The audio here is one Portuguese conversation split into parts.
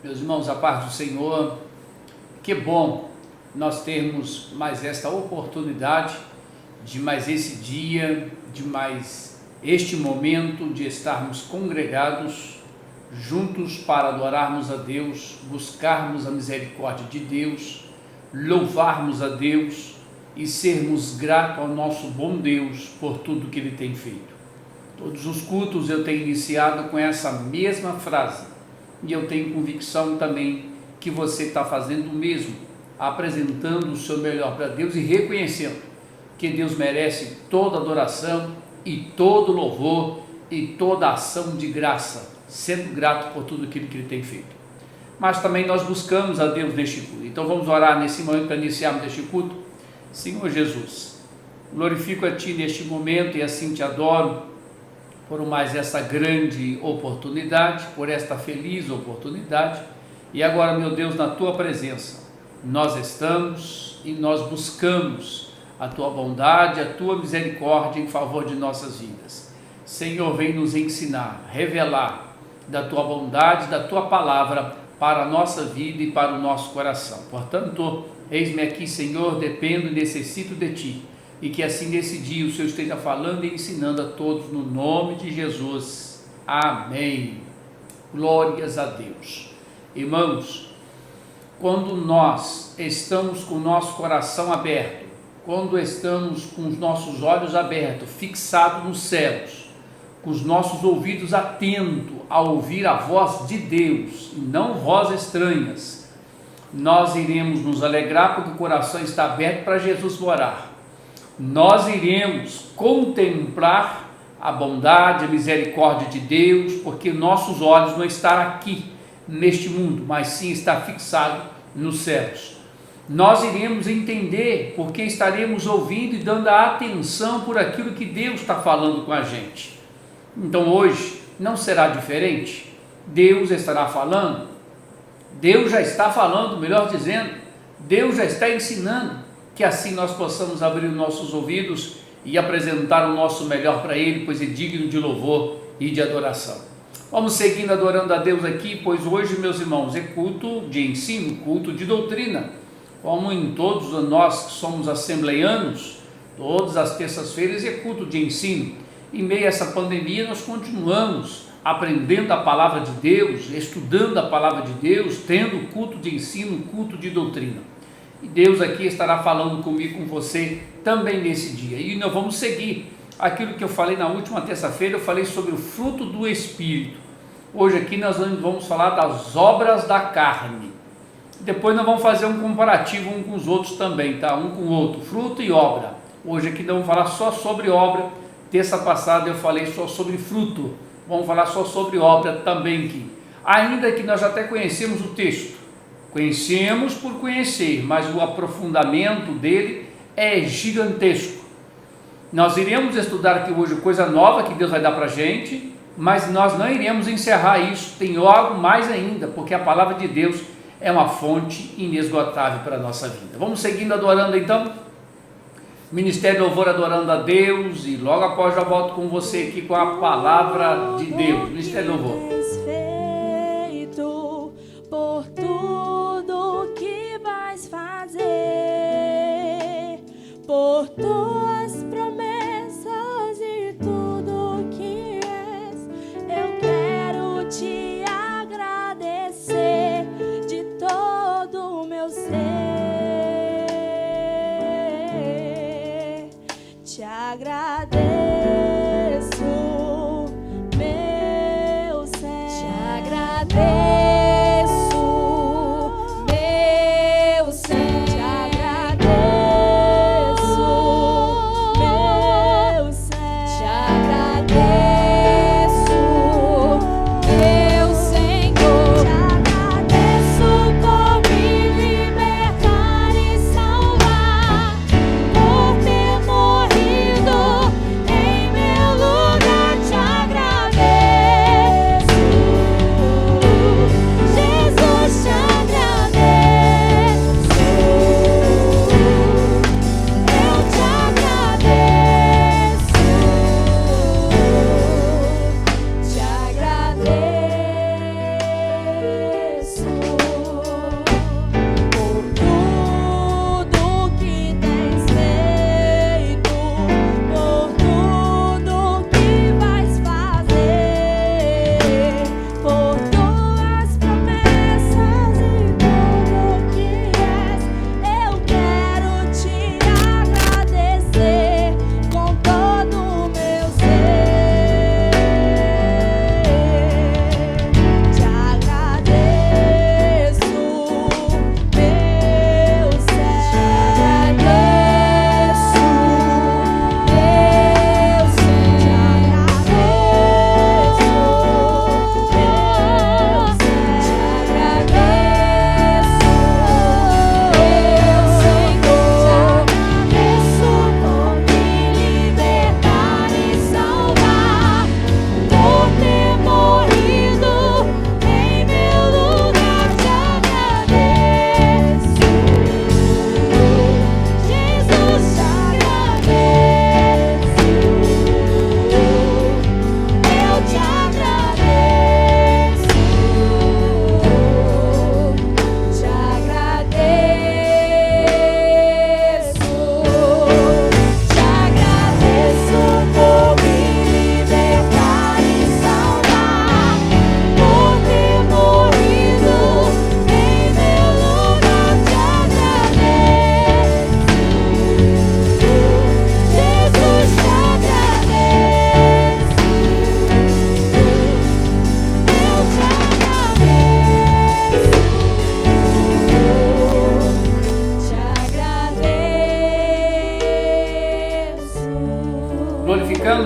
Meus irmãos, a paz do Senhor, que bom nós termos mais esta oportunidade, de mais esse dia, de mais este momento de estarmos congregados, juntos para adorarmos a Deus, buscarmos a misericórdia de Deus, louvarmos a Deus e sermos gratos ao nosso bom Deus por tudo que Ele tem feito. Todos os cultos eu tenho iniciado com essa mesma frase, e eu tenho convicção também que você está fazendo o mesmo, apresentando o seu melhor para Deus e reconhecendo que Deus merece toda adoração e todo louvor e toda ação de graça, sendo grato por tudo aquilo que Ele tem feito. Mas também nós buscamos a Deus neste culto. Então vamos orar nesse momento para iniciarmos este culto. Senhor Jesus, glorifico a Ti neste momento e assim Te adoro por mais essa grande oportunidade, por esta feliz oportunidade. E agora, meu Deus, na Tua presença, nós estamos e nós buscamos a Tua bondade, a Tua misericórdia em favor de nossas vidas. Senhor, vem nos ensinar, revelar da Tua bondade, da Tua palavra para a nossa vida e para o nosso coração. Portanto, eis-me aqui, Senhor, dependo e necessito de Ti, e que assim nesse dia o Senhor esteja falando e ensinando a todos no nome de Jesus. Amém. Glórias a Deus. Irmãos, quando nós estamos com o nosso coração aberto, quando estamos com os nossos olhos abertos, fixados nos céus, com os nossos ouvidos atentos a ouvir a voz de Deus, e não vozes estranhas, nós iremos nos alegrar porque o coração está aberto para Jesus morar. Nós iremos contemplar a bondade, a misericórdia de Deus, porque nossos olhos não estão aqui neste mundo, mas sim está fixado nos céus. Nós iremos entender, porque estaremos ouvindo e dando a atenção por aquilo que Deus está falando com a gente. Então hoje não será diferente. Deus estará falando, Deus já está falando, melhor dizendo, Deus já está ensinando, que assim nós possamos abrir os nossos ouvidos e apresentar o nosso melhor para Ele, pois é digno de louvor e de adoração. Vamos seguindo adorando a Deus aqui, pois hoje, meus irmãos, é culto de ensino, culto de doutrina, como em todos nós que somos assembleianos, todas as terças-feiras é culto de ensino. Em meio a essa pandemia nós continuamos aprendendo a palavra de Deus, estudando a palavra de Deus, tendo culto de ensino, culto de doutrina. E Deus aqui estará falando comigo, com você, também nesse dia. E nós vamos seguir aquilo que eu falei na última terça-feira. Eu falei sobre o fruto do Espírito. Hoje aqui nós vamos falar das obras da carne. Depois nós vamos fazer um comparativo um com os outros também, tá? Um com o outro, fruto e obra. Hoje aqui nós vamos falar só sobre obra. Terça passada eu falei só sobre fruto. Vamos falar só sobre obra também aqui. Ainda que nós até conhecemos o texto. Conhecemos por conhecer, mas o aprofundamento dele é gigantesco. Nós iremos estudar aqui hoje coisa nova que Deus vai dar para a gente, mas nós não iremos encerrar isso, tem algo mais ainda, porque a palavra de Deus é uma fonte inesgotável para a nossa vida. Vamos seguindo adorando então, Ministério Louvor adorando a Deus, e logo após já volto com você aqui com a palavra de Deus. Ministério Louvor. Por tudo que vais fazer, por tuas promessas e tudo que és, eu quero te agradecer de todo o meu ser. Te agradeço, meu ser. Te agradeço.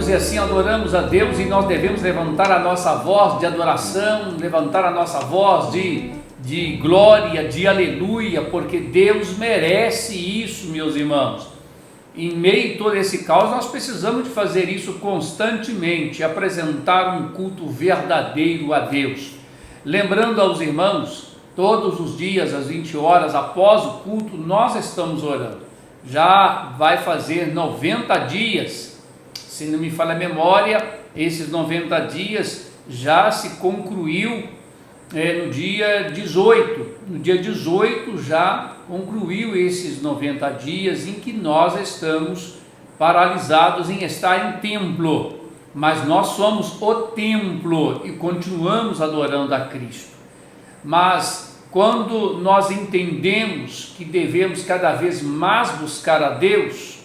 e assim adoramos a Deus, e nós devemos levantar a nossa voz de adoração, levantar a nossa voz de glória, de aleluia, porque Deus merece isso, meus irmãos. Em meio a todo esse caos, nós precisamos de fazer isso constantemente, apresentar um culto verdadeiro a Deus. Lembrando aos irmãos, todos os dias, às 20 horas, após o culto, nós estamos orando. Já vai fazer 90 dias, se não me falha a memória, esses 90 dias já se concluiu no dia 18. No dia 18 já concluiu esses 90 dias em que nós estamos paralisados em estar em templo, mas nós somos o templo e continuamos adorando a Cristo. Mas quando nós entendemos que devemos cada vez mais buscar a Deus,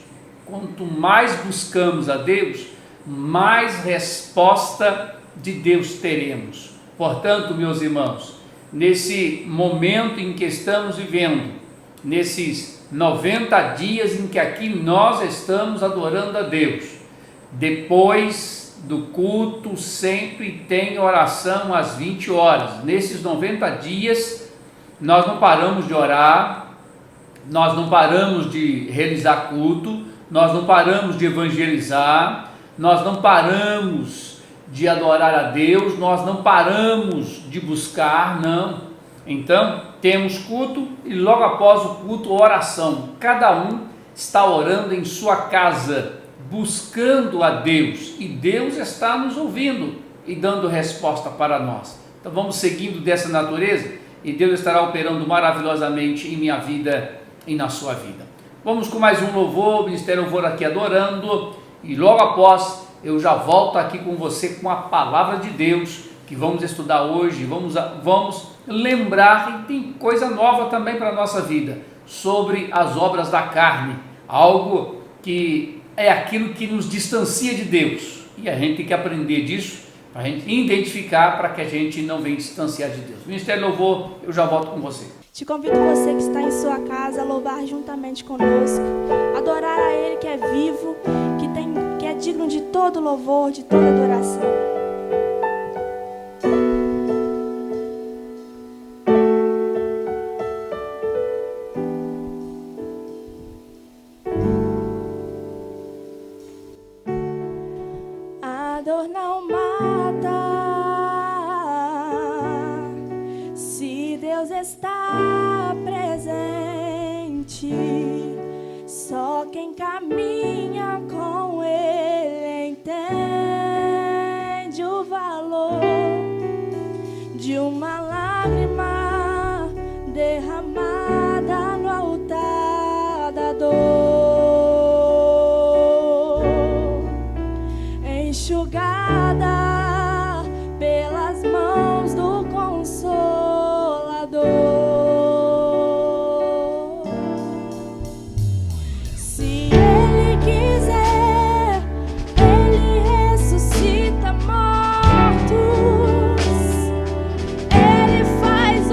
quanto mais buscamos a Deus, mais resposta de Deus teremos. Portanto, meus irmãos, nesse momento em que estamos vivendo, nesses 90 dias em que aqui nós estamos adorando a Deus, depois do culto sempre tem oração às 20 horas. Nesses 90 dias nós não paramos de orar, nós não paramos de realizar culto, nós não paramos de evangelizar, nós não paramos de adorar a Deus, nós não paramos de buscar, não. Então, temos culto e logo após o culto, oração. Cada um está orando em sua casa, buscando a Deus, e Deus está nos ouvindo e dando resposta para nós. Então vamos seguindo dessa natureza e Deus estará operando maravilhosamente em minha vida e na sua vida. Vamos com mais um louvor, Ministério Louvor aqui adorando, e logo após eu já volto aqui com você com a palavra de Deus que vamos estudar hoje. Vamos lembrar que tem coisa nova também para a nossa vida, sobre as obras da carne, algo que é aquilo que nos distancia de Deus, e a gente tem que aprender disso, para a gente identificar, para que a gente não venha distanciar de Deus. Ministério Louvor, eu já volto com você. Te convido você que está em sua casa a louvar juntamente conosco, adorar a Ele que é vivo, que é digno de todo louvor, de toda adoração. A dor não mata, se Deus está presente. Só quem caminha com Ele entende o valor de uma lágrima derramada no altar da dor, enxugada pelas mãos do Consolador. Faz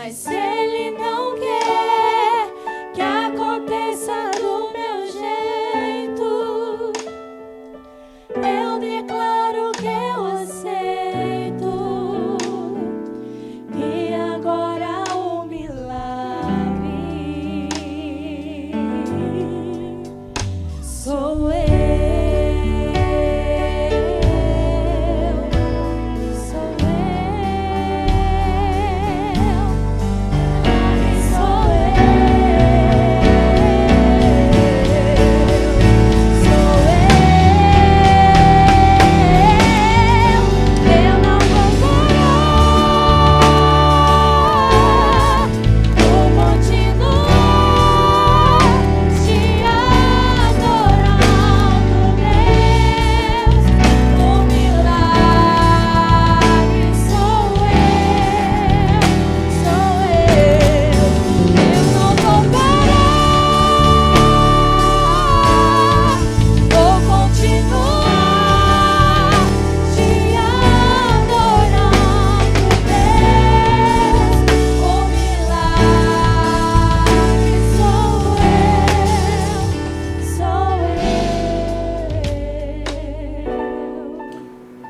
Mas se Ele não quer que aconteça do meu jeito, eu declaro que eu aceito. E agora o milagre sou eu.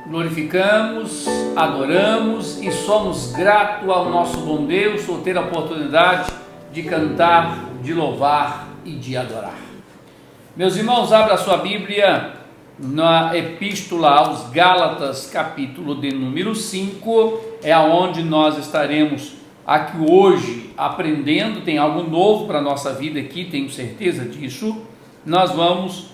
Glorificamos, adoramos e somos gratos ao nosso bom Deus por ter a oportunidade de cantar, de louvar e de adorar. Meus irmãos, abra a sua Bíblia na Epístola aos Gálatas, capítulo de número 5, é aonde nós estaremos aqui hoje aprendendo. Tem algo novo para a nossa vida aqui, tenho certeza disso. Nós vamos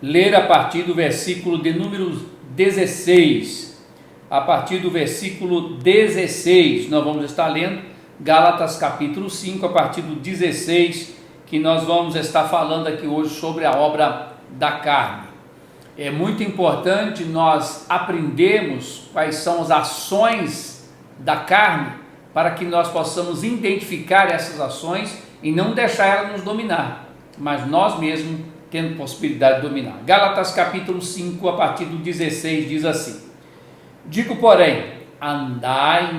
ler a partir do versículo de número 16, a partir do versículo 16, nós vamos estar lendo Gálatas capítulo 5, a partir do 16, que nós vamos estar falando aqui hoje sobre a obra da carne. É muito importante nós aprendermos quais são as ações da carne, para que nós possamos identificar essas ações e não deixar elas nos dominar, mas nós mesmos tendo possibilidade de dominar. Gálatas capítulo 5, a partir do 16, diz assim: digo, porém, andai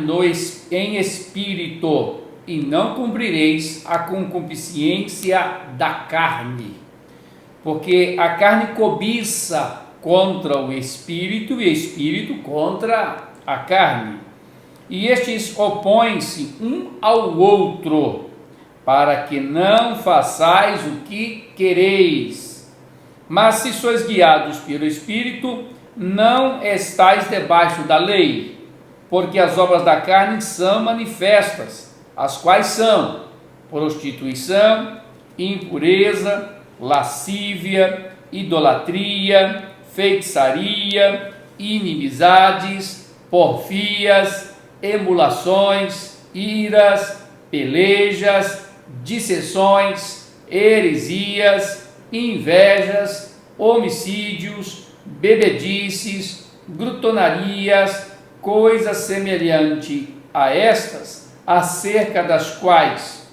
em espírito, e não cumprireis a concupiscência da carne, porque a carne cobiça contra o espírito, e o espírito contra a carne, e estes opõem-se um ao outro, para que não façais o que quereis. Mas se sois guiados pelo Espírito, não estáis debaixo da lei, porque as obras da carne são manifestas, as quais são prostituição, impureza, lascívia, idolatria, feitiçaria, inimizades, porfias, emulações, iras, pelejas, dissensões, heresias, invejas, homicídios, bebedices, glutonarias, coisas semelhantes a estas, acerca das quais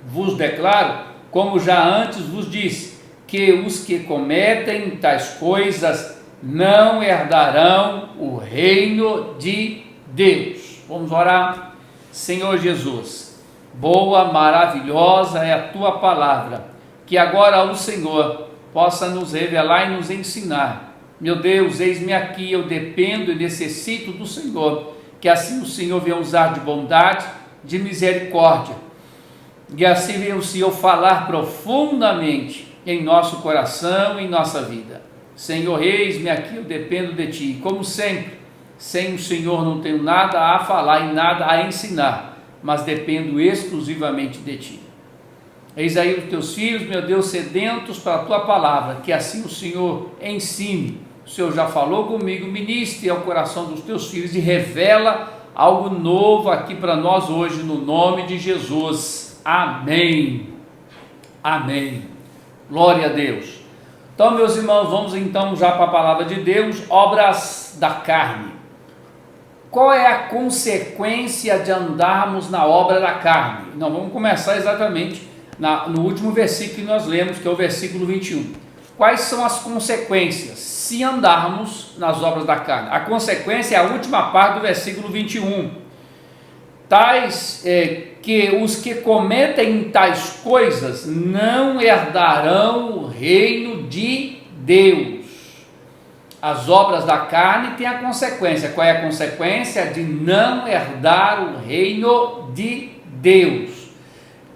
vos declaro, como já antes vos disse, que os que cometem tais coisas não herdarão o reino de Deus. Vamos orar. Senhor Jesus, boa, maravilhosa é a tua palavra, que agora o Senhor possa nos revelar e nos ensinar. Meu Deus, eis-me aqui, eu dependo e necessito do Senhor, que assim o Senhor venha usar de bondade, de misericórdia, e assim venha o Senhor falar profundamente em nosso coração e em nossa vida. Senhor, eis-me aqui, eu dependo de Ti, como sempre, sem o Senhor não tenho nada a falar e nada a ensinar, mas dependo exclusivamente de Ti. Eis aí os teus filhos, meu Deus, sedentos para a tua palavra, que assim o Senhor ensine. O Senhor já falou comigo, ministre ao coração dos teus filhos e revela algo novo aqui para nós hoje, no nome de Jesus. Amém. Amém. Glória a Deus. Então, meus irmãos, vamos então já para a palavra de Deus, obras da carne. Qual é a consequência de andarmos na obra da carne? Nós vamos começar exatamente no último versículo que nós lemos, que é o versículo 21. Quais são as consequências se andarmos nas obras da carne? A consequência é a última parte do versículo 21, que os que cometem tais coisas não herdarão o reino de Deus. As obras da carne têm a consequência. Qual é a consequência? De não herdar o reino de Deus.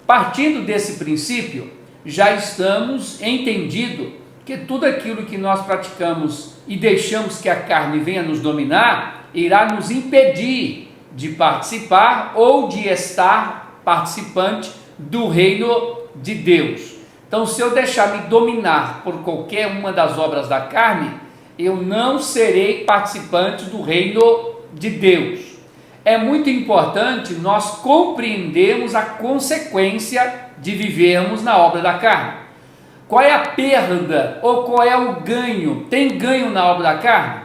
Partindo desse princípio, já estamos entendido que tudo aquilo que nós praticamos e deixamos que a carne venha nos dominar, irá nos impedir de participar ou de estar participante do reino de Deus. Então, se eu deixar me dominar por qualquer uma das obras da carne, eu não serei participante do reino de Deus. É muito importante nós compreendermos a consequência de vivermos na obra da carne. Qual é a perda ou qual é o ganho? Tem ganho na obra da carne?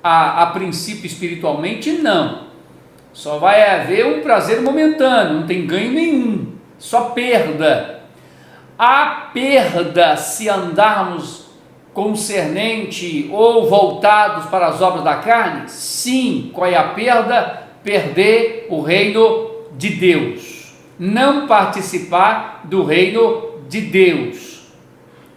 A princípio, espiritualmente, não. Só vai haver um prazer momentâneo, não tem ganho nenhum, só perda. A perda se andarmos concernente ou voltados para as obras da carne? Sim. Qual é a perda? Perder o reino de Deus, não participar do reino de Deus.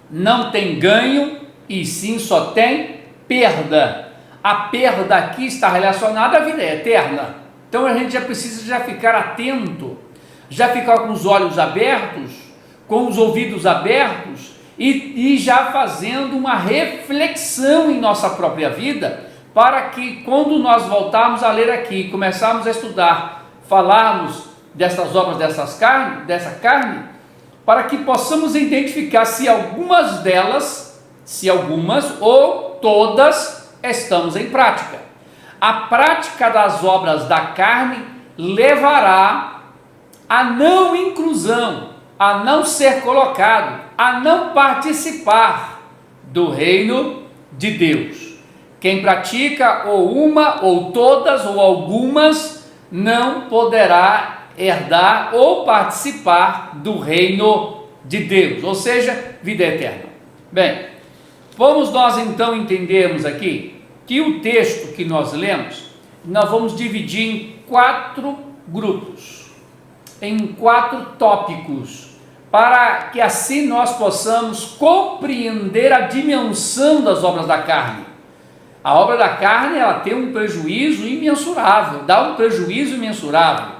Não tem ganho e sim só tem perda. A perda aqui está relacionada à vida eterna. Então a gente já precisa já ficar atento, já ficar com os olhos abertos, com os ouvidos abertos e já fazendo uma reflexão em nossa própria vida, para que quando nós voltarmos a ler aqui, começarmos a estudar, falarmos dessas obras dessa carne, para que possamos identificar se algumas delas, ou todas, estamos em prática. A prática das obras da carne levará à não inclusão, a não ser colocado, a não participar do reino de Deus. Quem pratica ou uma, ou todas, ou algumas, não poderá herdar ou participar do reino de Deus, ou seja, vida eterna. Bem, vamos nós então entendermos aqui que o texto que nós lemos, nós vamos dividir em 4 grupos, em 4 tópicos, para que assim nós possamos compreender a dimensão das obras da carne. A obra da carne, ela tem um prejuízo imensurável, dá um prejuízo imensurável.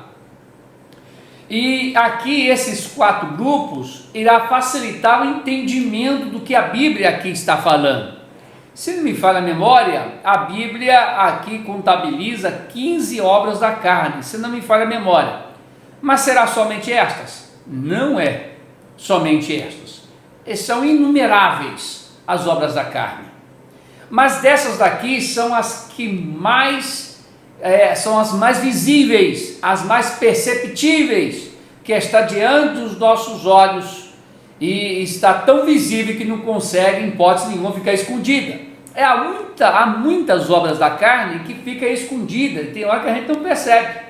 E aqui esses 4 grupos irá facilitar o entendimento do que a Bíblia aqui está falando. Se não me falha a memória, a Bíblia aqui contabiliza 15 obras da carne, se não me falha a memória. Mas será somente estas? Não é somente estas. São inumeráveis as obras da carne. Mas dessas daqui são as que são as mais visíveis, as mais perceptíveis, que está diante dos nossos olhos e está tão visível que não consegue, em hipótese nenhuma, ficar escondida. Há muitas obras da carne que ficam escondidas, tem hora que a gente não percebe,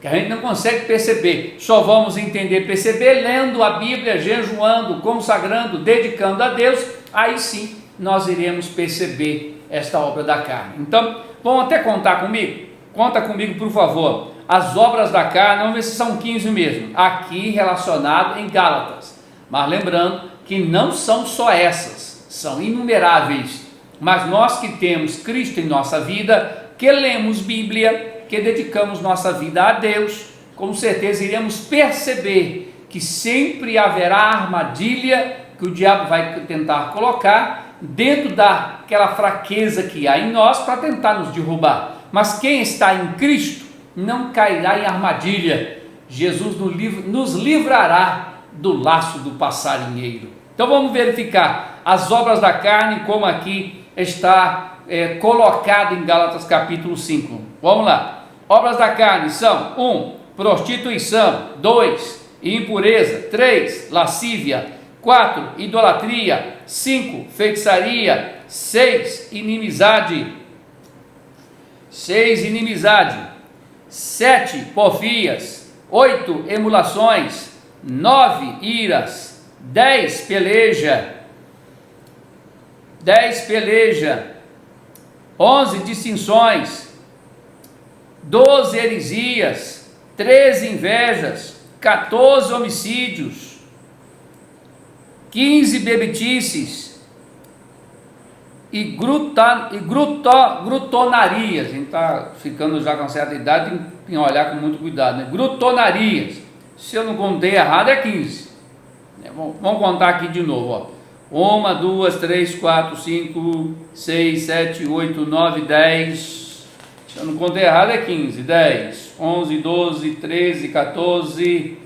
que a gente não consegue perceber. Só vamos entender, perceber, lendo a Bíblia, jejuando, consagrando, dedicando a Deus, aí sim nós iremos perceber esta obra da carne. Então, vão até contar comigo? Conta comigo, por favor, as obras da carne, vamos ver se são 15 mesmo, aqui relacionado em Gálatas, mas lembrando que não são só essas, são inumeráveis, mas nós que temos Cristo em nossa vida, que lemos Bíblia, que dedicamos nossa vida a Deus, com certeza iremos perceber que sempre haverá armadilha que o diabo vai tentar colocar dentro daquela fraqueza que há em nós para tentar nos derrubar. Mas quem está em Cristo não cairá em armadilha. Jesus nos livrará do laço do passarinheiro. Então vamos verificar as obras da carne, como aqui está colocado em Gálatas capítulo 5. Vamos lá. Obras da carne são: 1. Prostituição. 2. Impureza. 3. Lascívia. 4. Idolatria. 5. Feitiçaria. 6. Inimizade. 7. Porfias. 8. Emulações. 9. Iras. 10. Peleja. 11. Dissensões. 12. Heresias. 13 invejas, 14 homicídios, 15 bebitices e grutonarias. A gente está ficando já com certa idade, tem que olhar com muito cuidado, né? Grutonarias. Se eu não contei errado, é 15. Vamos contar aqui de novo, ó. 1, 2, 3, 4, 5, 6, 7, 8, 9, 10. Se eu não contei errado, é 15. 10, 11, 12, 13, 14,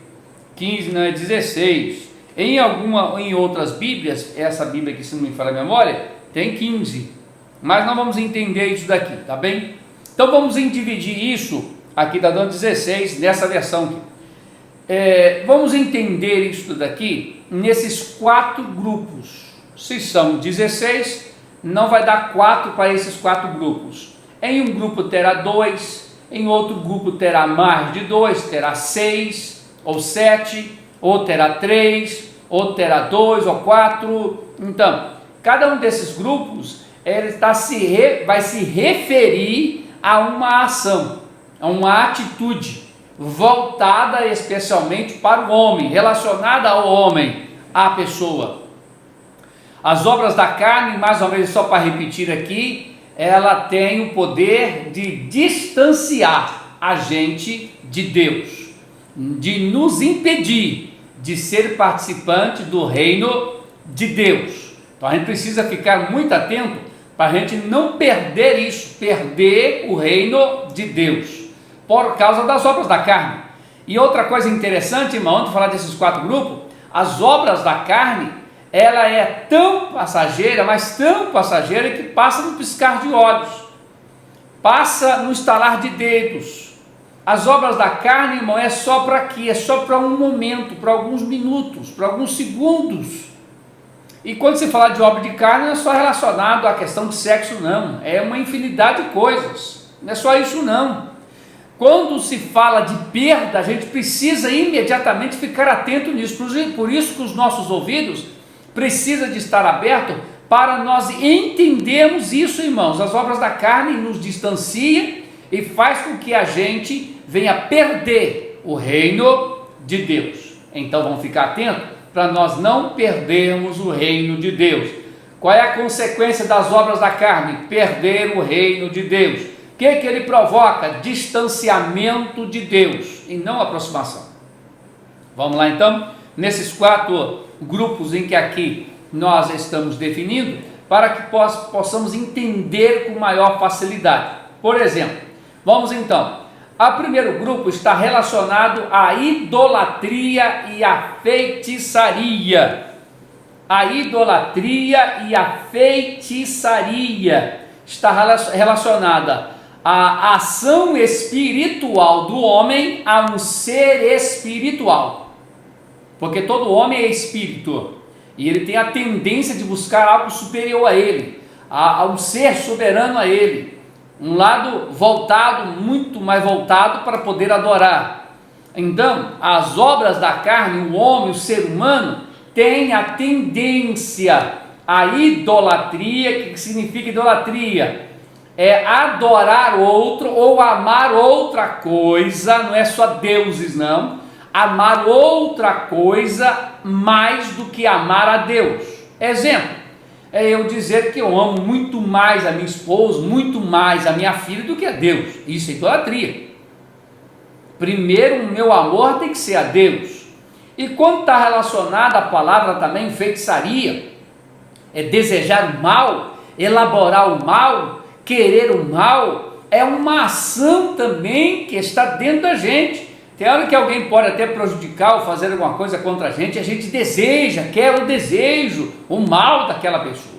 15, não é 16. Em outras Bíblias, essa Bíblia aqui, se não me falha a memória, tem 15. Mas nós vamos entender isso daqui, tá bem? Então vamos dividir isso, aqui está dando 16, nessa versão aqui. Vamos entender isso daqui nesses 4 grupos. Se são 16, não vai dar 4 para esses 4 grupos. Em um grupo terá 2, em outro grupo terá mais de 2, terá 6 ou 7, ou terá 3, ou terá 2 ou 4. Então, cada um desses grupos vai se referir a uma ação, a uma atitude voltada especialmente para o homem, relacionada ao homem, à pessoa. As obras da carne, mais ou menos só para repetir aqui, ela tem o poder de distanciar a gente de Deus, de nos impedir de ser participante do reino de Deus. Então a gente precisa ficar muito atento para a gente não perder isso, perder o reino de Deus, por causa das obras da carne. E outra coisa interessante, irmão, antes de falar desses 4 grupos, as obras da carne, ela é tão passageira, mas tão passageira, que passa no piscar de olhos, passa no estalar de dedos. As obras da carne, irmão, é só para quê? É só para um momento, para alguns minutos, para alguns segundos. E quando se fala de obra de carne, não é só relacionado à questão de sexo, não. É uma infinidade de coisas, não é só isso, não. Quando se fala de perda, a gente precisa imediatamente ficar atento nisso. Por isso que os nossos ouvidos precisam de estar abertos para nós entendermos isso, irmãos. As obras da carne nos distanciam e faz com que a gente venha perder o reino de Deus. Então vamos ficar atentos para nós não perdermos o reino de Deus. Qual é a consequência das obras da carne? Perder o reino de Deus. O que ele provoca? Distanciamento de Deus e não aproximação. Vamos lá então, nesses 4 grupos em que aqui nós estamos definindo, para que possamos entender com maior facilidade. Por exemplo, vamos então, o primeiro grupo está relacionado à idolatria e à feitiçaria. A idolatria e a feitiçaria está relacionada à ação espiritual do homem a um ser espiritual. Porque todo homem é espírito, e ele tem a tendência de buscar algo superior a ele, a um ser soberano a ele, um lado voltado, muito mais voltado para poder adorar. Então, as obras da carne, o homem, o ser humano, tem a tendência à idolatria. O que significa idolatria? É adorar outro ou amar outra coisa, não é só deuses não, amar outra coisa mais do que amar a Deus. Exemplo, é eu dizer que eu amo muito mais a minha esposa, muito mais a minha filha do que a Deus. Isso é idolatria. Primeiro o meu amor tem que ser a Deus. E quando está relacionada a palavra também feitiçaria, é desejar o mal, elaborar o mal, querer o mal, é uma ação também que está dentro da gente. Tem hora que alguém pode até prejudicar ou fazer alguma coisa contra a gente deseja, quer o desejo, o mal daquela pessoa.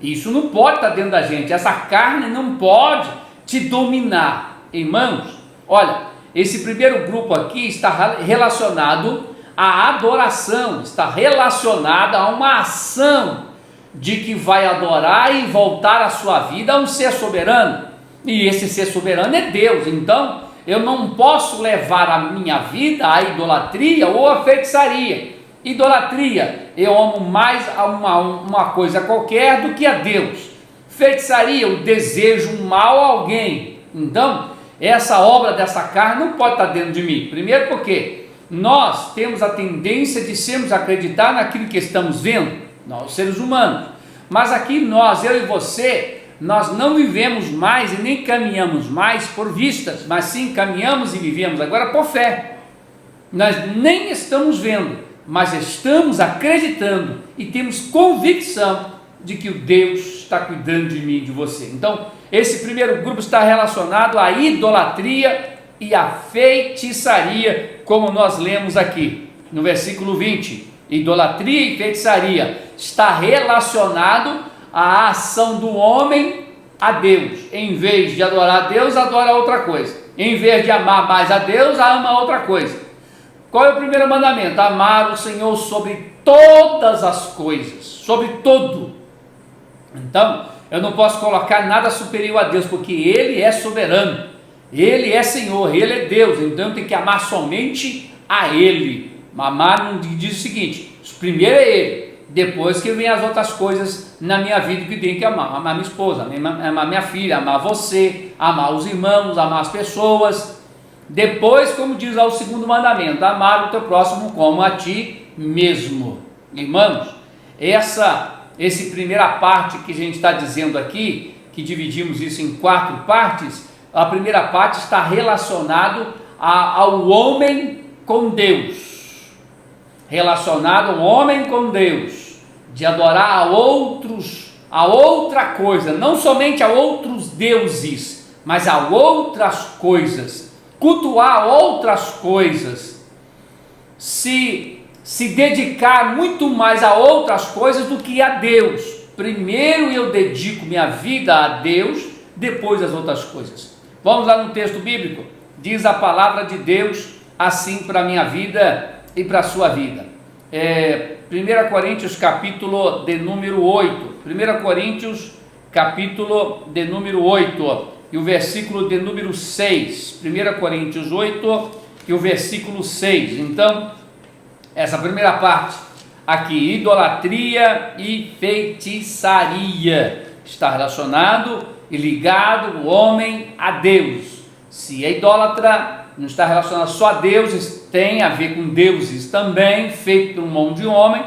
Isso não pode estar dentro da gente, essa carne não pode te dominar. Irmãos, olha, esse primeiro grupo aqui está relacionado à adoração, está relacionado a uma ação de que vai adorar e voltar a sua vida a um ser soberano, e esse ser soberano é Deus. Então eu não posso levar a minha vida à idolatria ou à feitiçaria. Idolatria, eu amo mais a uma coisa qualquer do que a Deus. Feitiçaria, eu desejo mal a alguém. Então, essa obra dessa carne não pode estar dentro de mim. Primeiro porque nós temos a tendência de sermos acreditar naquilo que estamos vendo, nós seres humanos, mas aqui nós, eu e você, nós não vivemos mais e nem caminhamos mais por vistas, mas sim caminhamos e vivemos agora por fé. Nós nem estamos vendo, mas estamos acreditando e temos convicção de que o Deus está cuidando de mim e de você. Então, esse primeiro grupo está relacionado à idolatria e à feitiçaria, como nós lemos aqui no versículo 20. Idolatria e feitiçaria está relacionado à ação do homem a Deus. Em vez de adorar a Deus, adora outra coisa. Em vez de amar mais a Deus, ama outra coisa. Qual é o primeiro mandamento? Amar o Senhor sobre todas as coisas, sobre tudo. Então, eu não posso colocar nada superior a Deus, porque Ele é soberano, Ele é Senhor, Ele é Deus, então eu tenho que amar somente a Ele. Amar não diz o seguinte: primeiro é Ele, depois que vem as outras coisas na minha vida que eu tenho que amar. Amar minha esposa, amar minha filha, amar você, amar os irmãos, amar as pessoas. Depois, como diz lá o segundo mandamento, amar o teu próximo como a ti mesmo. Irmãos, essa primeira parte que a gente está dizendo aqui, que dividimos isso em 4 partes, a primeira parte está relacionado ao homem com Deus, relacionado ao homem com Deus, de adorar a outra coisa, não somente a outros deuses, mas a outras coisas, cultuar outras coisas, se dedicar muito mais a outras coisas do que a Deus. Primeiro eu dedico minha vida a Deus, depois as outras coisas. Vamos lá no texto bíblico, diz a palavra de Deus assim para a minha vida e para a sua vida. 1 Coríntios capítulo de número 8, 1 Coríntios capítulo de número 8 e o versículo de número 6, 1 Coríntios 8 e o versículo 6, então, essa primeira parte aqui, idolatria e feitiçaria, está relacionado e ligado o homem a Deus. Se é idólatra, não está relacionado só a deuses, tem a ver com deuses também, feito por um monte de homem,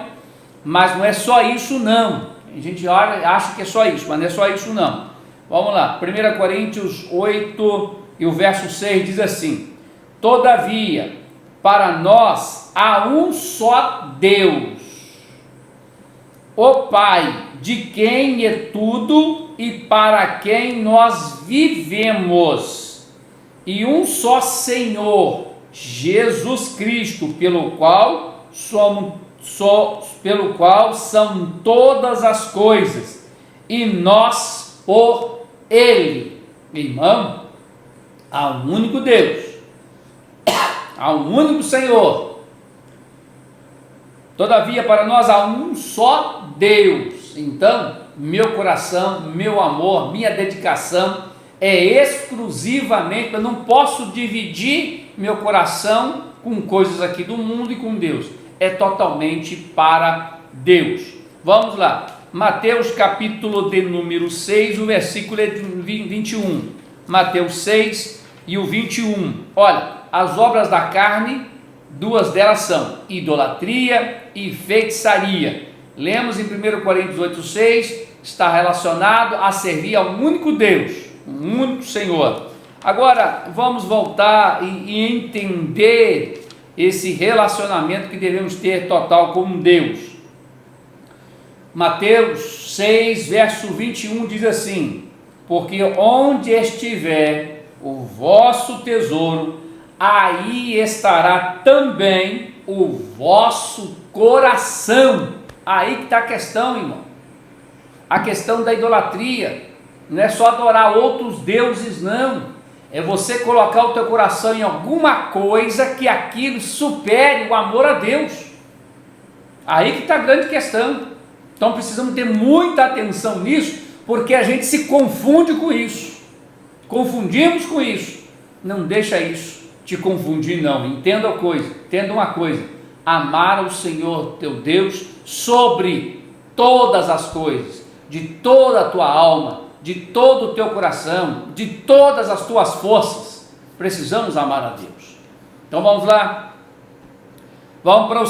mas não é só isso não. A gente acha que é só isso, mas não é só isso não. Vamos lá, 1 Coríntios 8 e o verso 6 diz assim: todavia, para nós há um só Deus, o Pai, de quem é tudo e para quem nós vivemos, e um só Senhor, Jesus Cristo, pelo qual são todas as coisas, e nós por Ele. Irmão, há um único Deus, há um único Senhor. Todavia, para nós há um só Deus. Então, meu coração, meu amor, minha dedicação é exclusivamente, eu não posso dividir meu coração com coisas aqui do mundo e com Deus. É totalmente para Deus. Vamos lá. Mateus capítulo de número 6, o versículo 21. Mateus 6 e o 21. Olha, as obras da carne, 2 delas são idolatria e feitiçaria. Lemos em 1 Coríntios 8,6, está relacionado a servir a um único Deus, um único Senhor. Agora, vamos voltar e entender esse relacionamento que devemos ter total com Deus. Mateus 6, verso 21 diz assim: porque onde estiver o vosso tesouro, aí estará também o vosso coração. Aí que está a questão, irmão. A questão da idolatria não é só adorar outros deuses, não. É você colocar o teu coração em alguma coisa que aquilo supere o amor a Deus. Aí que está a grande questão. Então precisamos ter muita atenção nisso, porque a gente se confunde com isso. Confundimos com isso. Não deixa isso te confundir, não. Entenda uma coisa: amar o Senhor teu Deus sobre todas as coisas, de toda a tua alma, de todo o teu coração, de todas as tuas forças. precisamos amar a Deus. Então vamos lá, vamos para o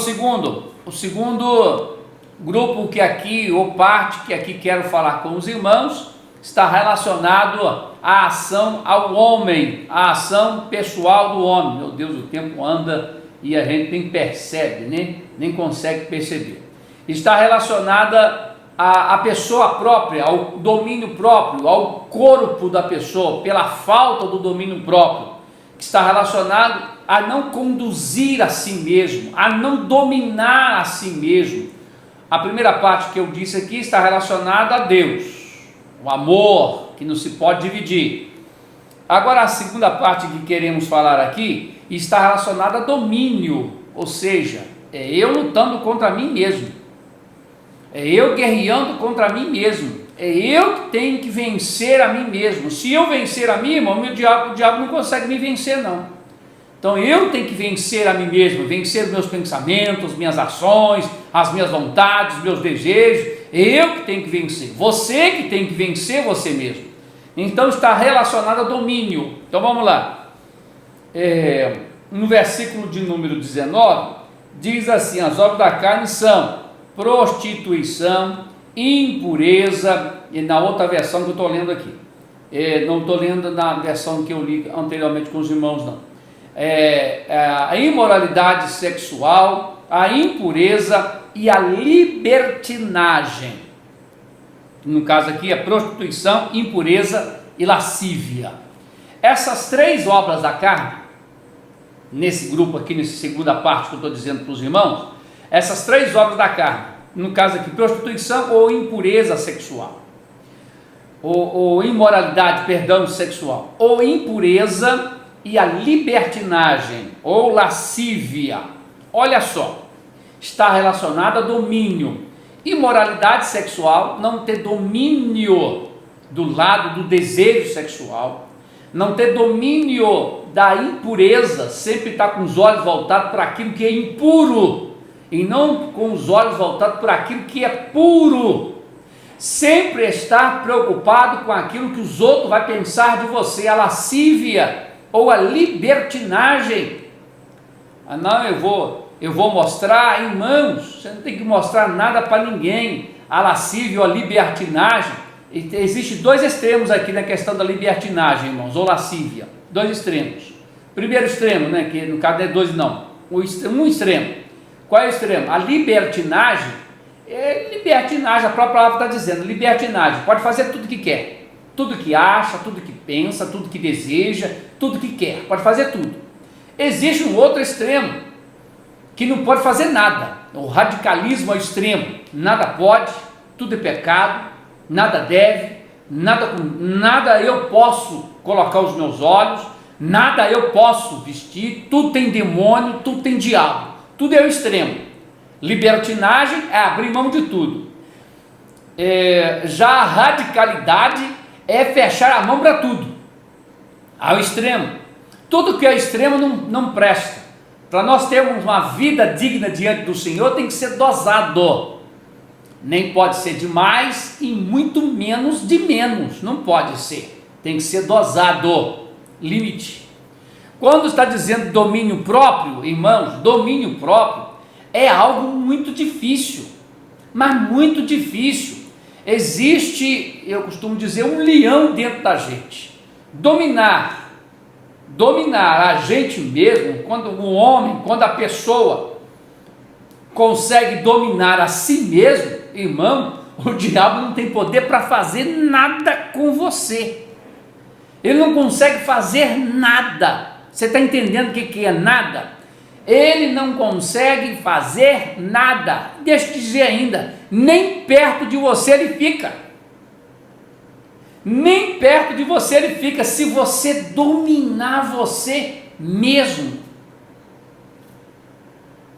segundo grupo que aqui, ou parte que aqui quero falar com os irmãos, está relacionado à ação ao homem, à ação pessoal do homem. Meu Deus, o tempo anda e a gente nem percebe, nem consegue perceber. Está relacionada à pessoa própria, ao domínio próprio, ao corpo da pessoa, pela falta do domínio próprio, que está relacionado a não conduzir a si mesmo, a não dominar a si mesmo. A primeira parte que eu disse aqui está relacionada a Deus, o amor que não se pode dividir. Agora a segunda parte que queremos falar aqui está relacionada a domínio, ou seja, é eu lutando contra mim mesmo, é eu guerreando contra mim mesmo, é eu que tenho que vencer a mim mesmo. Se eu vencer a mim, irmão, o diabo não consegue me vencer não. Então eu tenho que vencer a mim mesmo, vencer meus pensamentos, minhas ações, as minhas vontades, meus desejos. Eu que tenho que vencer, você que tem que vencer você mesmo. Então está relacionado a domínio. Então vamos lá, no versículo de número 19, diz assim: as obras da carne são prostituição, impureza, e na outra versão que eu estou lendo aqui, não estou lendo na versão que eu li anteriormente com os irmãos não, a imoralidade sexual, a impureza e a libertinagem. No caso aqui é prostituição, impureza e lascívia. Essas três obras da carne, nesse grupo aqui, nessa segunda parte que eu estou dizendo para os irmãos, essas três obras da carne, no caso aqui, prostituição ou impureza sexual, ou imoralidade, perdão, sexual, ou impureza e a libertinagem, ou lascívia, olha só, está relacionado a domínio. Imoralidade sexual, não ter domínio do lado do desejo sexual, não ter domínio da impureza, sempre estar com os olhos voltados para aquilo que é impuro, e não com os olhos voltados para aquilo que é puro, sempre estar preocupado com aquilo que os outros vão pensar de você, a lascívia ou a libertinagem. Não, eu vou mostrar em mãos, você não tem que mostrar nada para ninguém, a lascívia ou a libertinagem. Existem dois extremos aqui na questão da libertinagem, irmãos, ou lascívia, dois extremos. Primeiro extremo, que no caso não é dois não, um extremo. Qual é o extremo? A libertinagem, libertinagem, a própria palavra está dizendo, libertinagem, pode fazer tudo que quer, tudo que acha, tudo que pensa, tudo que deseja, tudo que quer, pode fazer tudo. Existe um outro extremo, que não pode fazer nada, o radicalismo ao extremo, nada pode, tudo é pecado, nada deve, nada eu posso colocar os meus olhos, nada eu posso vestir, tudo tem demônio, tudo tem diabo, tudo é o extremo. Libertinagem é abrir mão de tudo. Já a radicalidade é fechar a mão para tudo, ao extremo. Tudo que é extremo não presta. Para nós termos uma vida digna diante do Senhor, tem que ser dosado. Nem pode ser de mais e muito menos de menos. Não pode ser. Tem que ser dosado. Limite. Quando está dizendo domínio próprio, irmãos, domínio próprio é algo muito difícil. Mas muito difícil. Existe, eu costumo dizer, um leão dentro da gente. Dominar a gente mesmo, quando o homem, quando a pessoa consegue dominar a si mesmo, irmão, o diabo não tem poder para fazer nada com você. Ele não consegue fazer nada. Você está entendendo o que é nada? Ele não consegue fazer nada. Deixa eu te dizer ainda, nem perto de você ele fica. Nem perto de você ele fica, se você dominar você mesmo.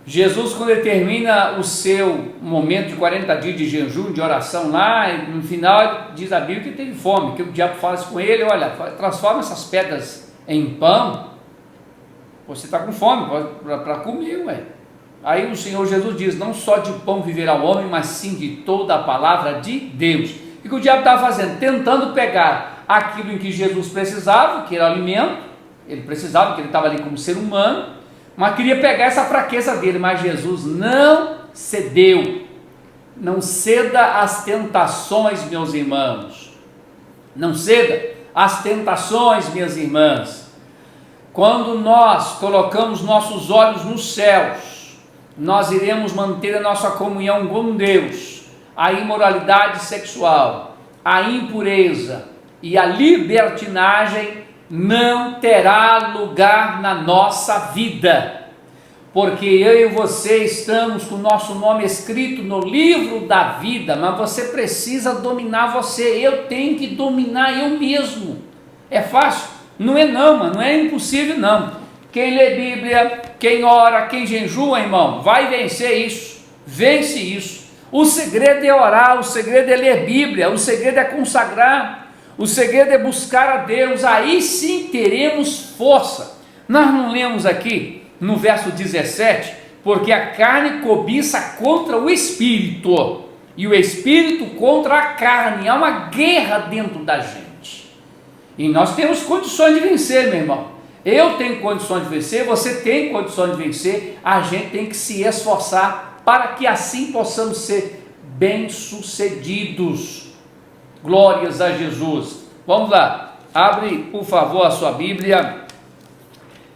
Jesus, quando ele termina o seu momento de 40 dias de jejum, de oração lá, no final diz a Bíblia que ele teve fome, que o diabo fala assim com ele: olha, transforma essas pedras em pão, você está com fome para comer, ué. Aí o Senhor Jesus diz: não só de pão viverá o homem, mas sim de toda a palavra de Deus. O que o diabo estava fazendo? Tentando pegar aquilo em que Jesus precisava, que era o alimento, Ele precisava, porque ele estava ali como ser humano, mas queria pegar essa fraqueza dele, mas Jesus não cedeu. Não ceda às tentações, meus irmãos. Não ceda às tentações, minhas irmãs. Quando nós colocamos nossos olhos nos céus, nós iremos manter a nossa comunhão com Deus. A imoralidade sexual, a impureza e a libertinagem não terá lugar na nossa vida, porque eu e você estamos com o nosso nome escrito no livro da vida, mas você precisa dominar você. Eu tenho que dominar eu mesmo. É fácil? Não é não, mano, não é impossível não. Quem lê Bíblia, quem ora, quem jejua, irmão, vai vencer isso, vence isso. O segredo é orar, o segredo é ler Bíblia, o segredo é consagrar, o segredo é buscar a Deus, aí sim teremos força. Nós não lemos aqui no verso 17, porque a carne cobiça contra o Espírito, e o Espírito contra a carne. Há uma guerra dentro da gente, e nós temos condições de vencer, meu irmão. Eu tenho condições de vencer, você tem condições de vencer. A gente tem que se esforçar para que assim possamos ser bem-sucedidos. Glórias a Jesus. Vamos lá, abre por favor a sua Bíblia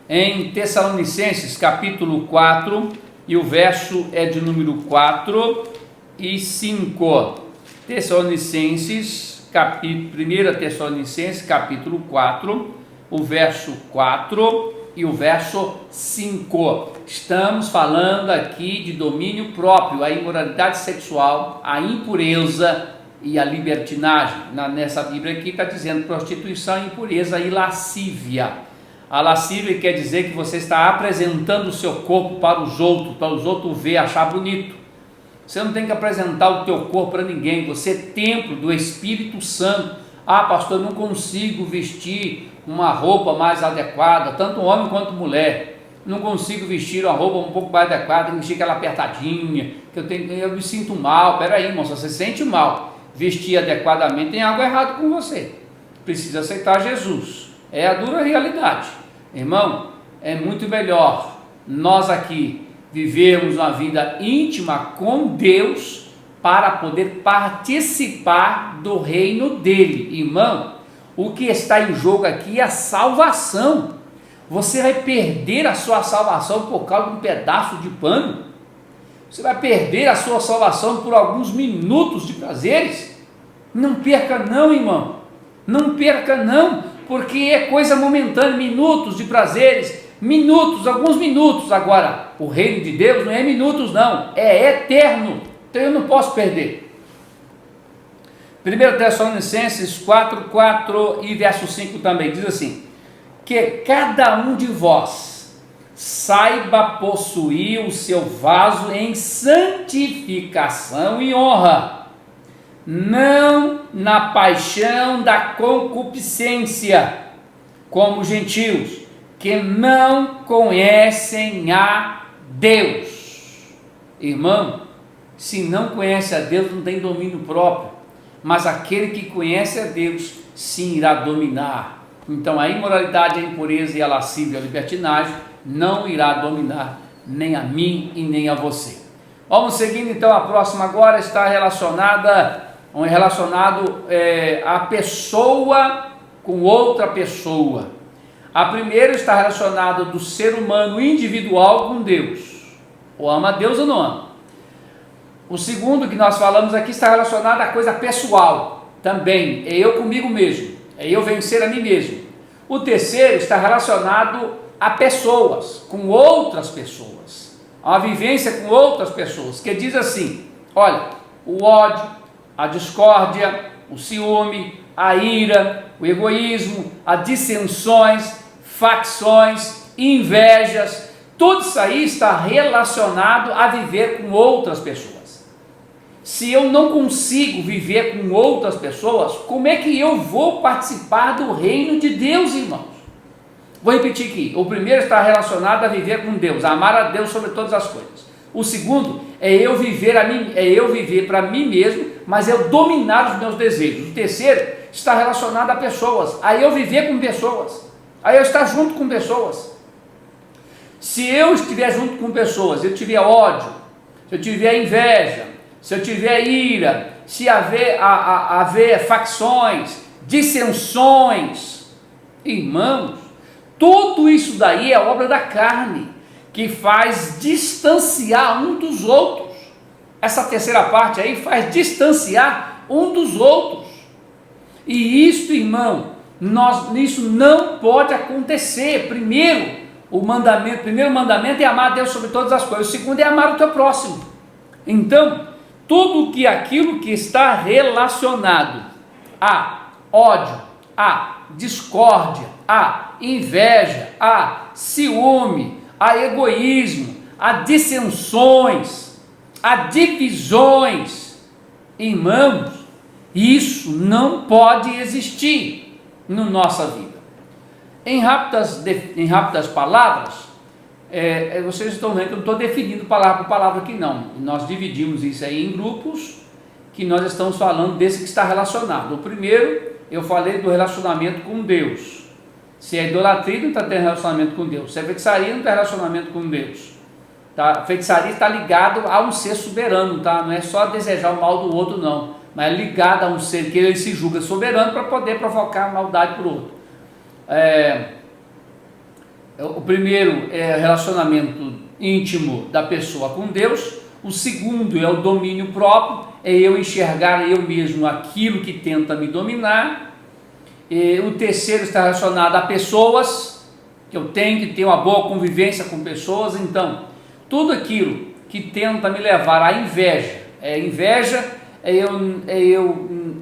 em Tessalonicenses capítulo 4, e o verso é de número 4 e 5. Tessalonicenses, 1 Tessalonicenses capítulo 4, o verso 4 e o verso 5. Estamos falando aqui de domínio próprio, a imoralidade sexual, a impureza e a libertinagem. Nessa Bíblia aqui está dizendo prostituição, impureza e lascívia. A lascívia quer dizer que você está apresentando o seu corpo para os outros ver, achar bonito. Você não tem que apresentar o teu corpo para ninguém, você é templo do Espírito Santo. Ah, pastor, eu não consigo vestir uma roupa mais adequada, tanto homem quanto mulher. Não consigo vestir uma roupa um pouco mais adequada, tem que vestir aquela apertadinha, eu me sinto mal. Peraí, irmão, se você se sente mal, vestir adequadamente, tem algo errado com você. Precisa aceitar Jesus. É a dura realidade. Irmão, é muito melhor nós aqui vivermos uma vida íntima com Deus para poder participar do reino dele. Irmão, o que está em jogo aqui é a salvação. Você vai perder a sua salvação por causa de um pedaço de pano? Você vai perder a sua salvação por alguns minutos de prazeres? Não perca não, irmão. Não perca não, porque é coisa momentânea, minutos de prazeres, minutos, alguns minutos. Agora, o reino de Deus não é minutos não, é eterno. Então eu não posso perder. 1 Tessalonicenses 4, 4 e verso 5 também diz assim: que cada um de vós saiba possuir o seu vaso em santificação e honra, não na paixão da concupiscência, como gentios, que não conhecem a Deus. Irmão, se não conhece a Deus, não tem domínio próprio, mas aquele que conhece a Deus, sim, irá dominar. Então a imoralidade, a impureza e a lascívia, a libertinagem, não irá dominar nem a mim e nem a você. Vamos seguindo então, a próxima agora está relacionado a pessoa com outra pessoa. A primeira está relacionada do ser humano individual com Deus. Ou ama a Deus ou não ama. O segundo que nós falamos aqui está relacionado à coisa pessoal. Também, é eu comigo mesmo. É eu vencer a mim mesmo. O terceiro está relacionado a pessoas, com outras pessoas. A uma vivência com outras pessoas. Que diz assim, olha, o ódio, a discórdia, o ciúme, a ira, o egoísmo, as dissensões, facções, invejas, tudo isso aí está relacionado a viver com outras pessoas. Se eu não consigo viver com outras pessoas, como é que eu vou participar do reino de Deus, irmãos? Vou repetir aqui, o primeiro está relacionado a viver com Deus, a amar a Deus sobre todas as coisas. O segundo é eu viver para mim mesmo, mas eu dominar os meus desejos. O terceiro está relacionado a pessoas, a eu viver com pessoas. Aí eu estar junto com pessoas. Se eu estiver junto com pessoas, eu tiver ódio, se eu tiver inveja, se eu tiver ira, se haver facções, dissensões, irmãos, tudo isso daí é obra da carne, que faz distanciar um dos outros. Essa terceira parte aí faz distanciar um dos outros. E isso, irmão, isso não pode acontecer. Primeiro mandamento é amar a Deus sobre todas as coisas. O segundo é amar o teu próximo. Então, aquilo que está relacionado a ódio, a discórdia, a inveja, a ciúme, a egoísmo, a dissensões, a divisões, irmãos, isso não pode existir na nossa vida. Em rápidas palavras, vocês estão vendo que eu não estou definindo palavra por palavra aqui não. Nós dividimos isso aí em grupos, que nós estamos falando desse que está relacionado. O primeiro, eu falei do relacionamento com Deus. Se é idolatria, não está tendo relacionamento com Deus. Se é feitiçaria, não tem relacionamento com Deus. Tá? Feitiçaria está ligado a um ser soberano, tá? Não é só desejar o mal do outro não, mas é ligado a um ser que ele se julga soberano para poder provocar maldade para o outro. O primeiro é o relacionamento íntimo da pessoa com Deus. O segundo é o domínio próprio, é eu enxergar eu mesmo aquilo que tenta me dominar. O terceiro está relacionado a pessoas, que eu tenho que ter uma boa convivência com pessoas. Então, tudo aquilo que tenta me levar à inveja, é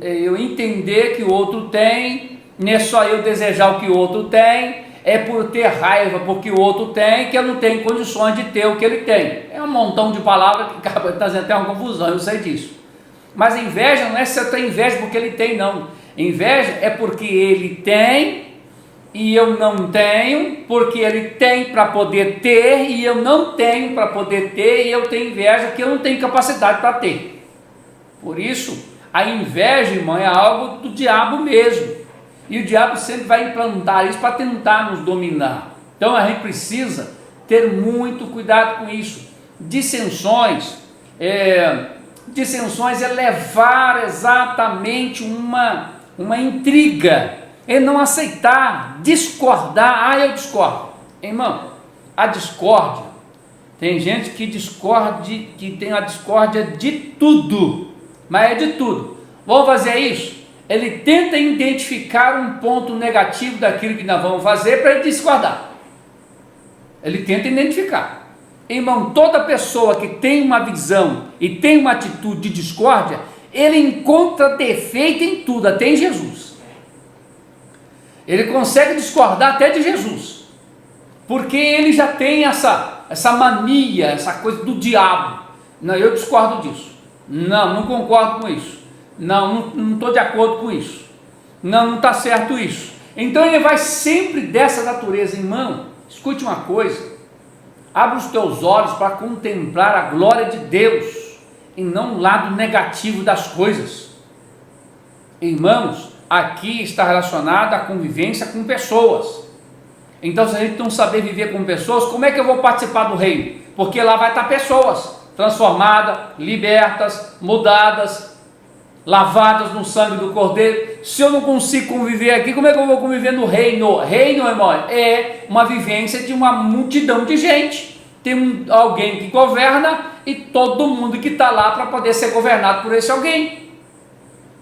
eu entender que o outro tem, não é só eu desejar o que o outro tem, é por ter raiva porque o outro tem, que eu não tenho condições de ter o que ele tem. É um montão de palavras que acaba trazendo até uma confusão, eu sei disso. Mas a inveja não é se eu tenho inveja porque ele tem, não. Inveja é porque ele tem e eu não tenho, porque ele tem para poder ter e eu não tenho para poder ter, e eu tenho inveja que eu não tenho capacidade para ter. Por isso, a inveja, irmão, é algo do diabo mesmo. E o diabo sempre vai implantar isso para tentar nos dominar. Então a gente precisa ter muito cuidado com isso. Dissensões é levar exatamente uma intriga, é não aceitar, discordar. Eu discordo. Irmão, a discórdia, tem gente que tem a discórdia de tudo, mas é de tudo. Vamos fazer isso? Ele tenta identificar um ponto negativo daquilo que nós vamos fazer para ele discordar. Ele tenta identificar. Irmão, toda pessoa que tem uma visão e tem uma atitude de discórdia, ele encontra defeito em tudo, até em Jesus. Ele consegue discordar até de Jesus, porque ele já tem essa mania, essa coisa do diabo. Não, eu discordo disso. Não concordo com isso. Não estou de acordo com isso. Não está certo isso. Então ele vai sempre dessa natureza. Irmão, escute uma coisa. Abra os teus olhos para contemplar a glória de Deus e não o lado negativo das coisas. Irmãos, aqui está relacionado à convivência com pessoas. Então, se a gente não saber viver com pessoas, como é que eu vou participar do reino? Porque lá vai estar pessoas transformadas, libertas, mudadas, lavadas no sangue do Cordeiro. Se eu não consigo conviver aqui, como é que eu vou conviver no reino? Reino, irmão, é uma vivência de uma multidão de gente. Tem alguém que governa e todo mundo que está lá para poder ser governado por esse alguém.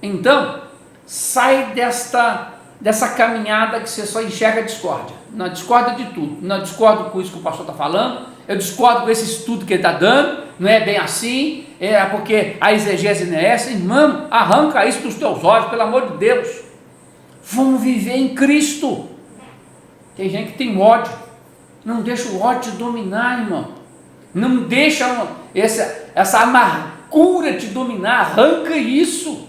Então, sai dessa caminhada que você só enxerga discórdia. Não, discorda de tudo. Não discordo com isso que o pastor está falando. Eu discordo com esse estudo que ele está dando. Não é bem assim. É porque a exegese não é essa. Irmão, arranca isso dos teus olhos, pelo amor de Deus. Vamos viver em Cristo. Tem gente que tem ódio. Não deixa o ódio te dominar, irmão. Não deixa essa amargura te dominar. Arranca isso.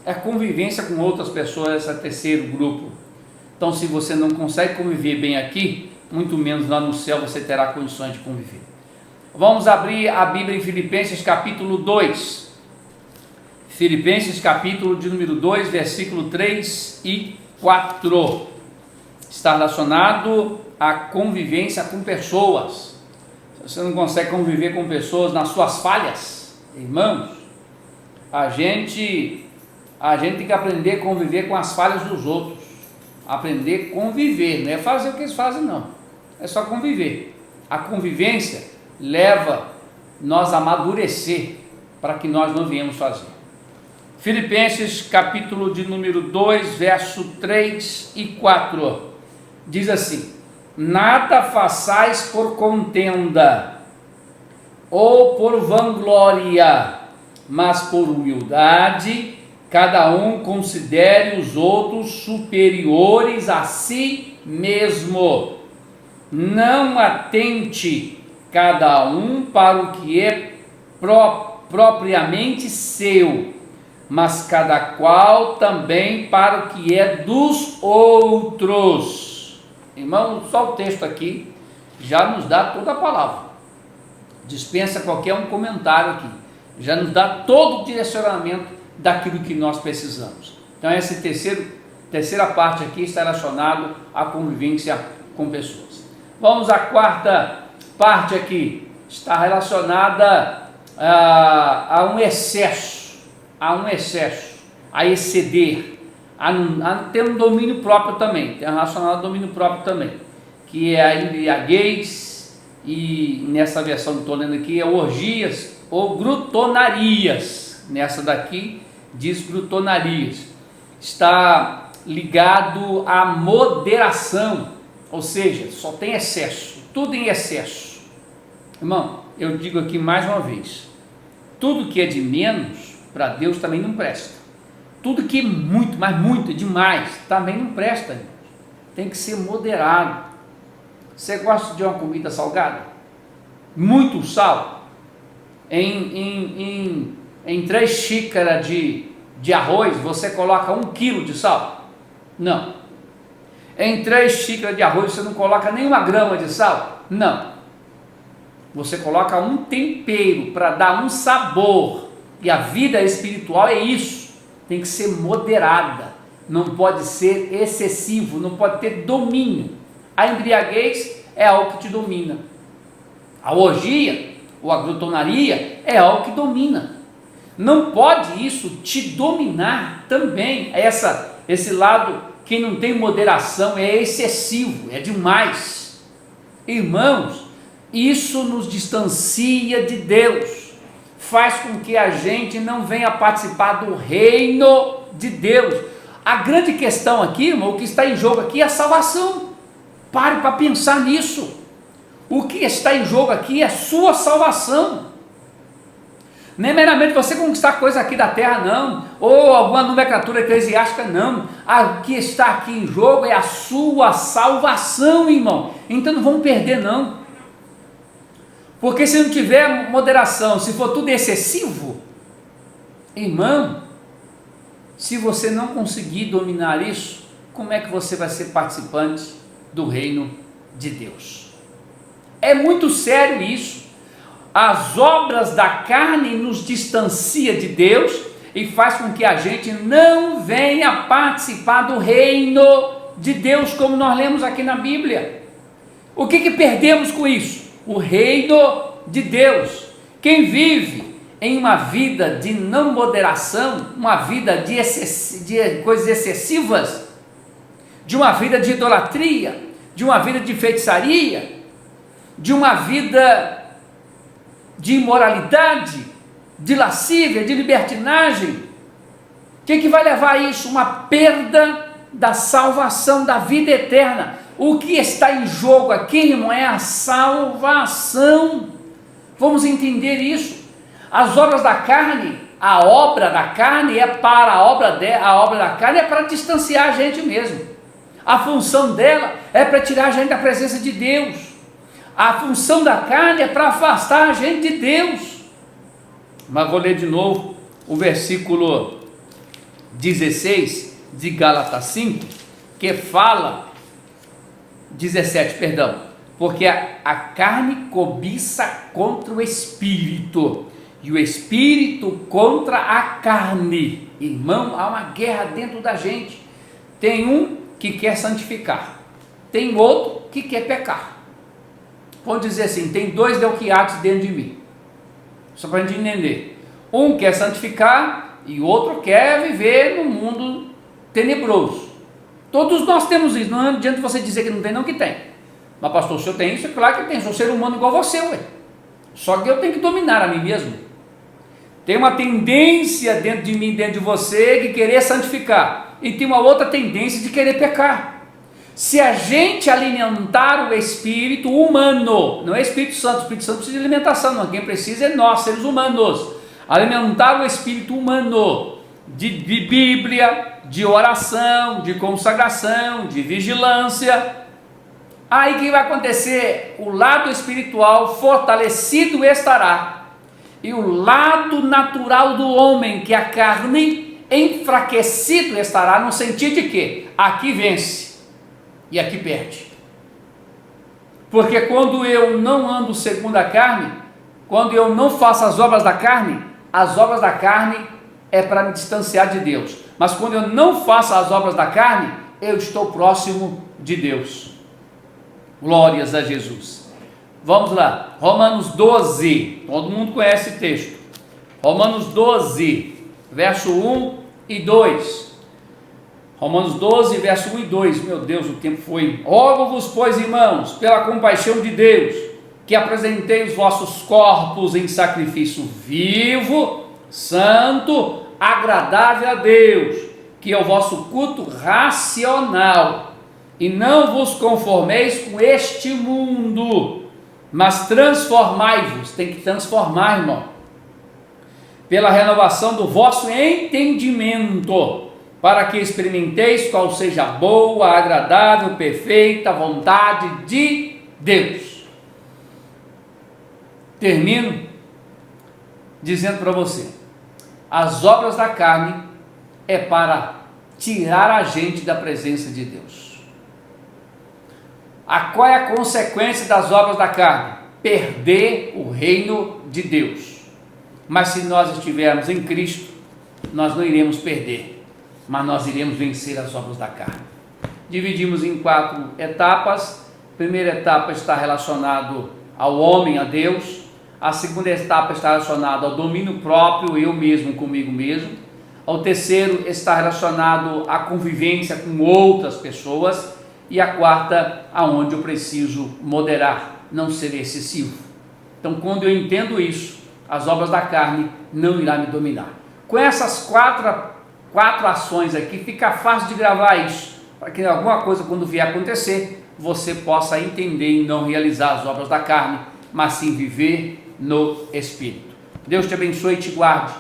É convivência com outras pessoas, esse terceiro grupo. Então, se você não consegue conviver bem aqui, muito menos lá no céu você terá condições de conviver. Vamos abrir a Bíblia em Filipenses capítulo 2. Filipenses capítulo de número 2, versículo 3 e 4. está relacionado à convivência com pessoas. Se você não consegue conviver com pessoas nas suas falhas, irmãos, a gente tem que aprender a conviver com as falhas dos outros. Aprender a conviver, não é fazer o que eles fazem, não. É só conviver. A convivência leva nós a amadurecer para que nós não venhamos fazer. Filipenses capítulo de número 2, verso 3 e 4, diz assim: nada façais por contenda ou por vanglória, mas por humildade, cada um considere os outros superiores a si mesmo. Não atente cada um para o que é propriamente seu, mas cada qual também para o que é dos outros. Irmão, só o texto aqui já nos dá toda a palavra. Dispensa qualquer um comentário aqui. Já nos dá todo o direcionamento daquilo que nós precisamos. Então essa terceira parte aqui está relacionado à convivência com pessoas. Vamos à quarta parte aqui. Está relacionada a um excesso, a exceder, a ter um domínio próprio também, tem relacionado ao domínio próprio também, que é a embriaguez, e nessa versão que estou lendo aqui é orgias ou glutonarias. Nessa daqui diz glutonarias. Está ligado à moderação, ou seja, só tem excesso, tudo em excesso. Irmão, eu digo aqui mais uma vez, tudo que é de menos, para Deus também não presta. Tudo que é muito, mas muito, demais, também não presta, irmão. Tem que ser moderado. Você gosta de uma comida salgada? Muito sal? Em 3 xícaras de arroz, você coloca 1 quilo de sal? Não. Em 3 xícaras de arroz, você não coloca nem 1 grama de sal? Não. Você coloca um tempero para dar um sabor. E a vida espiritual é isso. Tem que ser moderada. Não pode ser excessivo, não pode ter domínio. A embriaguez é algo que te domina. A orgia ou a glutonaria é algo que domina. Não pode isso te dominar também. Esse lado que não tem moderação, é excessivo, é demais. Irmãos, isso nos distancia de Deus, faz com que a gente não venha participar do reino de Deus. A grande questão aqui, irmão, o que está em jogo aqui é a salvação. Pare para pensar nisso. O que está em jogo aqui é a sua salvação. Não é meramente você conquistar coisa aqui da terra, não, ou alguma nomenclatura eclesiástica, não. O que está aqui em jogo é a sua salvação, irmão. Então não vamos perder, não. Porque se não tiver moderação, se for tudo excessivo, irmão, se você não conseguir dominar isso, como é que você vai ser participante do reino de Deus? É muito sério isso. As obras da carne nos distancia de Deus e faz com que a gente não venha participar do reino de Deus, como nós lemos aqui na Bíblia. O que perdemos com isso? O reino de Deus. Quem vive em uma vida de não moderação, uma vida de coisas excessivas, de uma vida de idolatria, de uma vida de feitiçaria, de uma vida de imoralidade, de lascívia, de libertinagem, o que vai levar a isso? Uma perda da salvação, da vida eterna. O que está em jogo aqui, irmão, é a salvação. Vamos entender isso. As obras da carne, a obra da carne é para a obra da carne é para distanciar a gente mesmo. A função dela é para tirar a gente da presença de Deus. A função da carne é para afastar a gente de Deus. Mas vou ler de novo o versículo 16 de Gálatas 5, que fala, 17, perdão, porque a carne cobiça contra o espírito, e o espírito contra a carne. Irmão, há uma guerra dentro da gente. Tem um que quer santificar, tem outro que quer pecar. Vamos dizer assim, tem dois Delquiates dentro de mim, só para a gente entender. Um quer santificar e o outro quer viver no mundo tenebroso. Todos nós temos isso, não adianta você dizer que não tem, não, que tem. Mas pastor, se eu tenho isso, é claro que tem, sou ser humano igual você, ué. Só que eu tenho que dominar a mim mesmo. Tem uma tendência dentro de mim, dentro de você, de querer santificar, e tem uma outra tendência de querer pecar. Se a gente alimentar o espírito humano, não é Espírito Santo, o Espírito Santo precisa de alimentação, não, quem precisa é nós, seres humanos, alimentar o espírito humano de Bíblia, de oração, de consagração, de vigilância, aí o que vai acontecer? O lado espiritual fortalecido estará, e o lado natural do homem, que é a carne, enfraquecido estará, no sentido de que aqui vence e aqui perde. Porque quando eu não ando segundo a carne, quando eu não faço as obras da carne é para me distanciar de Deus. Mas quando eu não faço as obras da carne, eu estou próximo de Deus. Glórias a Jesus. Vamos lá, Romanos 12, todo mundo conhece esse texto. Romanos 12, verso 1 e 2. Romanos 12, verso 1 e 2, meu Deus, o tempo foi. Rogo-vos, pois, irmãos, pela compaixão de Deus, que apresentei os vossos corpos em sacrifício vivo, santo, agradável a Deus, que é o vosso culto racional, e não vos conformeis com este mundo, mas transformai-vos, tem que transformar, irmão, pela renovação do vosso entendimento, para que experimenteis qual seja a boa, agradável, perfeita vontade de Deus. Termino dizendo para você, as obras da carne é para tirar a gente da presença de Deus. Qual é a consequência das obras da carne? Perder o reino de Deus. Mas se nós estivermos em Cristo, nós não iremos perder, mas nós iremos vencer as obras da carne. Dividimos em 4 etapas. A primeira etapa está relacionada ao homem, a Deus. A segunda etapa está relacionada ao domínio próprio, eu mesmo comigo mesmo. O terceiro está relacionado à convivência com outras pessoas. E a quarta, aonde eu preciso moderar, não ser excessivo. Então, quando eu entendo isso, as obras da carne não irão me dominar. Com essas quatro ações aqui, fica fácil de gravar isso, para que alguma coisa, quando vier acontecer, você possa entender e não realizar as obras da carne, mas sim viver no Espírito. Deus te abençoe e te guarde,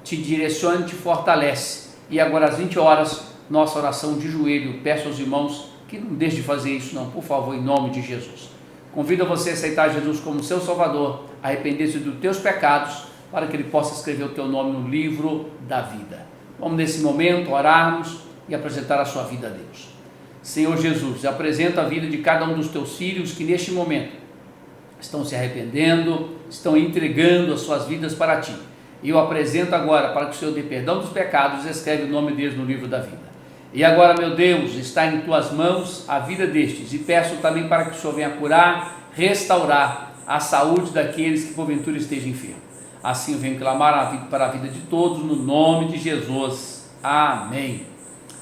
te direcione e te fortalece. E agora às 20 horas, nossa oração de joelho. Peço aos irmãos que não deixe de fazer isso não, por favor, em nome de Jesus. Convido você a aceitar Jesus como seu Salvador, arrepender-se dos teus pecados, para que Ele possa escrever o teu nome no livro da vida. Vamos nesse momento orarmos e apresentar a sua vida a Deus. Senhor Jesus, apresenta a vida de cada um dos teus filhos que neste momento estão se arrependendo, estão entregando as suas vidas para Ti. E eu apresento agora para que o Senhor dê perdão dos pecados e escreve o nome deles no livro da vida. E agora, meu Deus, está em Tuas mãos a vida destes, e peço também para que o Senhor venha curar, restaurar a saúde daqueles que porventura estejam enfermos. Assim eu venho clamar para a vida de todos, no nome de Jesus. Amém.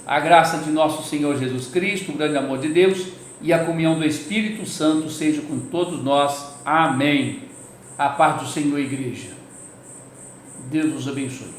A graça de nosso Senhor Jesus Cristo, o grande amor de Deus e a comunhão do Espírito Santo seja com todos nós. Amém. A paz do Senhor, igreja. Deus os abençoe.